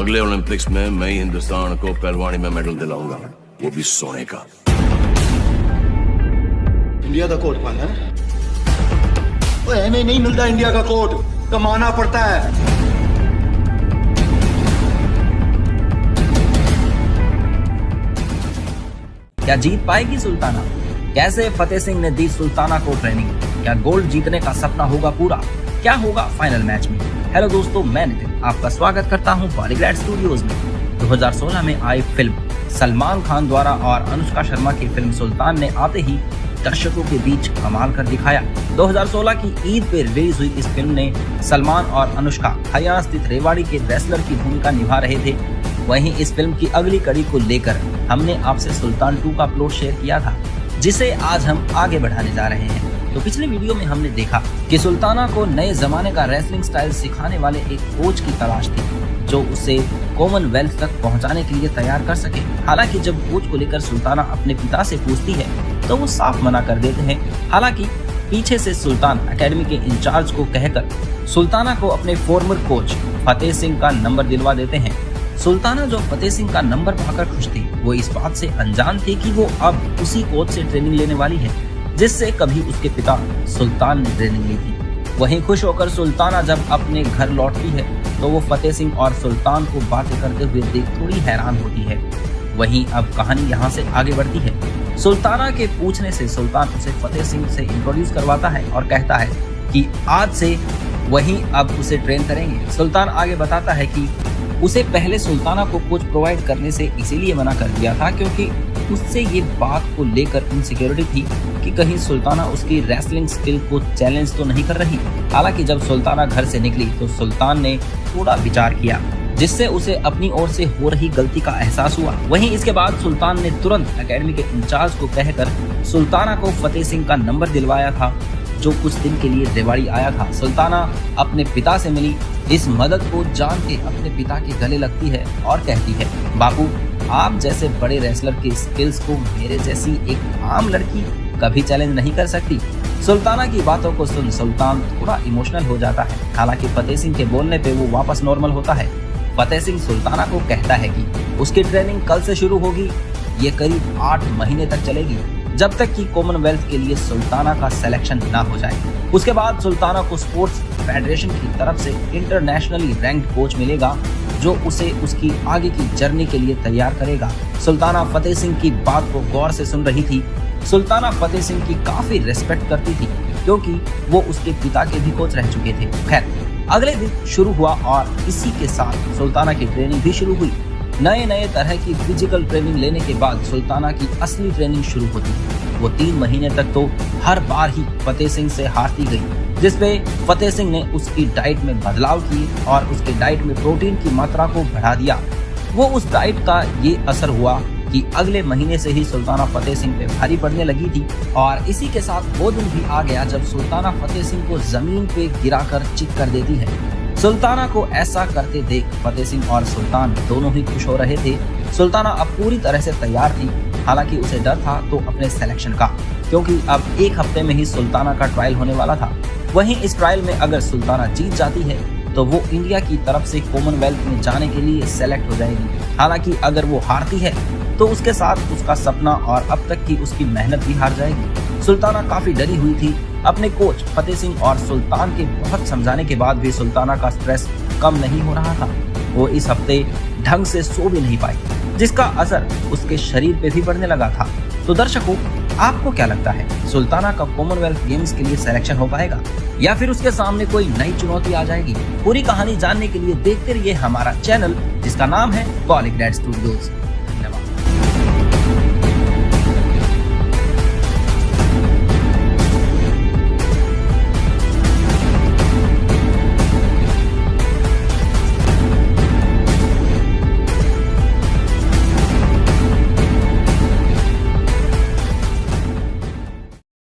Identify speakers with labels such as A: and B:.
A: अगले ओलंपिक्स में मैं ही हिंदुस्तान को पहलवानी में मेडल दिलाऊंगा, वो भी सोने का।
B: इंडिया का कोट पाना है? ऐसे नहीं मिलता इंडिया का कोट, कमाना पड़ता है।
C: क्या जीत पाएगी सुल्ताना? कैसे फतेह सिंह ने दी सुल्ताना को ट्रेनिंग? क्या गोल्ड जीतने का सपना होगा पूरा? क्या होगा फाइनल मैच में? हेलो दोस्तों, मैं नितिन आपका स्वागत करता हूं बॉलीग्रैड स्टूडियोज में। 2016 में आई फिल्म सलमान खान द्वारा और अनुष्का शर्मा की फिल्म सुल्तान ने आते ही दर्शकों के बीच कमाल कर दिखाया। 2016 की ईद पे रिलीज हुई इस फिल्म ने सलमान और अनुष्का हरियाणा स्थित रेवाड़ी के रेसलर की भूमिका निभा रहे थे। वहीं इस फिल्म की अगली कड़ी को लेकर हमने आपसे सुल्तान 2 का प्लॉट शेयर किया था, जिसे आज हम आगे बढ़ाने जा रहे हैं। तो पिछले वीडियो में हमने देखा कि सुल्ताना को नए जमाने का रेसलिंग स्टाइल सिखाने वाले एक कोच की तलाश थी, जो उसे कॉमनवेल्थ तक पहुंचाने के लिए तैयार कर सके। हालांकि जब कोच को लेकर सुल्ताना अपने पिता से पूछती है तो वो साफ मना कर देते हैं। हालांकि पीछे से सुल्तान एकेडमी के इंचार्ज को कहकर सुल्ताना को अपने फॉर्मर कोच फतेह सिंह का नंबर दिलवा देते हैं। सुल्ताना जो फतेह सिंह का नंबर पाकर खुश थी, वो इस बात से अनजान थी कि वो अब उसी कोच से ट्रेनिंग लेने वाली है जिससे कभी उसके पिता सुल्तान ने ट्रेनिंग ली थी। वहीं खुश होकर सुल्ताना जब अपने घर लौटती है तो वो फतेह सिंह और सुल्तान को बातें करते हुए देख थोड़ी हैरान होती है। वहीं अब कहानी यहाँ से आगे बढ़ती है। सुल्ताना के पूछने से सुल्तान उसे फतेह सिंह से इंट्रोड्यूस करवाता है और कहता है कि आज से वही अब उसे ट्रेन करेंगे। सुल्तान आगे बताता है कि उसे पहले सुल्ताना को कोच प्रोवाइड करने से इसीलिए मना कर दिया था क्योंकि उससे ये बात को लेकर इनसिक्योरिटी थी कि कहीं सुल्ताना उसकी रेसलिंग स्किल को चैलेंज तो नहीं कर रही। हालांकि जब सुल्ताना घर से निकली तो सुल्तान ने थोड़ा विचार किया, जिससे उसे अपनी ओर से हो रही गलती का एहसास हुआ। वहीं इसके बाद सुल्तान ने तुरंत एकेडमी के इंचार्ज को कहकर सुल्ताना को फतेह सिंह का नंबर दिलवाया था, जो कुछ दिन के लिए रेवाड़ी आया था। सुल्ताना अपने पिता से मिली। इस मदद को जान के अपने पिता के गले लगती है और कहती है, बापू, आप जैसे बड़े रेसलर की स्किल्स को मेरे जैसी एक आम लड़की कभी चैलेंज नहीं कर सकती। सुल्ताना की बातों को सुन सुल्तान थोड़ा इमोशनल हो जाता है। हालांकि फतेह सिंह के बोलने पे वो वापस नॉर्मल होता है। फतेह सिंह सुल्ताना को कहता है कि उसकी ट्रेनिंग कल से शुरू होगी। ये करीब 8 महीने तक चलेगी, जब तक कि कॉमनवेल्थ के लिए सुल्ताना का सिलेक्शन ना हो जाए। उसके बाद सुल्ताना को स्पोर्ट्स फेडरेशन की तरफ से इंटरनेशनली रैंक्ड कोच मिलेगा, जो उसे उसकी आगे की जर्नी के लिए तैयार करेगा। सुल्ताना फतेह सिंह की बात को गौर से सुन रही थी। सुल्ताना फतेह सिंह की काफी रिस्पेक्ट करती थी क्योंकि वो उसके पिता के भी कोच रह चुके थे। खैर, अगले दिन शुरू हुआ और इसी के साथ सुल्ताना की ट्रेनिंग भी शुरू हुई। नए तरह की फिजिकल ट्रेनिंग लेने के बाद सुल्ताना की असली ट्रेनिंग शुरू होती है। वो 3 महीने तक तो हर बार ही फतेह सिंह से हारती गई, जिसपे फतेह सिंह ने उसकी डाइट में बदलाव किए और उसके डाइट में प्रोटीन की मात्रा को बढ़ा दिया। वो उस डाइट का ये असर हुआ कि अगले महीने से ही सुल्ताना फतेह सिंह पे भारी पड़ने लगी थी। और इसी के साथ वो दिन भी आ गया जब सुल्ताना फतेह सिंह को जमीन पे गिराकर चित कर देती है। सुल्ताना को ऐसा करते देख फतेह सिंह और सुल्तान दोनों ही खुश हो रहे थे। सुल्ताना अब पूरी तरह से तैयार थी। हालांकि उसे डर था तो अपने सिलेक्शन का, क्योंकि अब 1 हफ्ते में ही सुल्ताना का ट्रायल होने वाला था। वहीं इस ट्रायल में अगर सुल्ताना जीत जाती है तो वो इंडिया की तरफ से कॉमनवेल्थ में जाने के लिए सेलेक्ट हो जाएगी। हालांकि अगर वो हारती है तो उसके साथ उसका सपना और अब तक की उसकी मेहनत भी हार जाएगी। सुल्ताना काफी डरी हुई थी। अपने कोच फतेह सिंह और सुल्तान के बहुत समझाने के बाद भी सुल्ताना का स्ट्रेस कम नहीं हो रहा था। वो इस हफ्ते ढंग से सो भी नहीं पाई, जिसका असर उसके शरीर पे भी पड़ने लगा था। तो दर्शकों, आपको क्या लगता है, सुल्ताना का कॉमनवेल्थ गेम्स के लिए सिलेक्शन हो पाएगा या फिर उसके सामने कोई नई चुनौती आ जाएगी? पूरी कहानी जानने के लिए देखते रहिए हमारा चैनल, जिसका नाम है बॉलीग्रैड स्टूडियोज।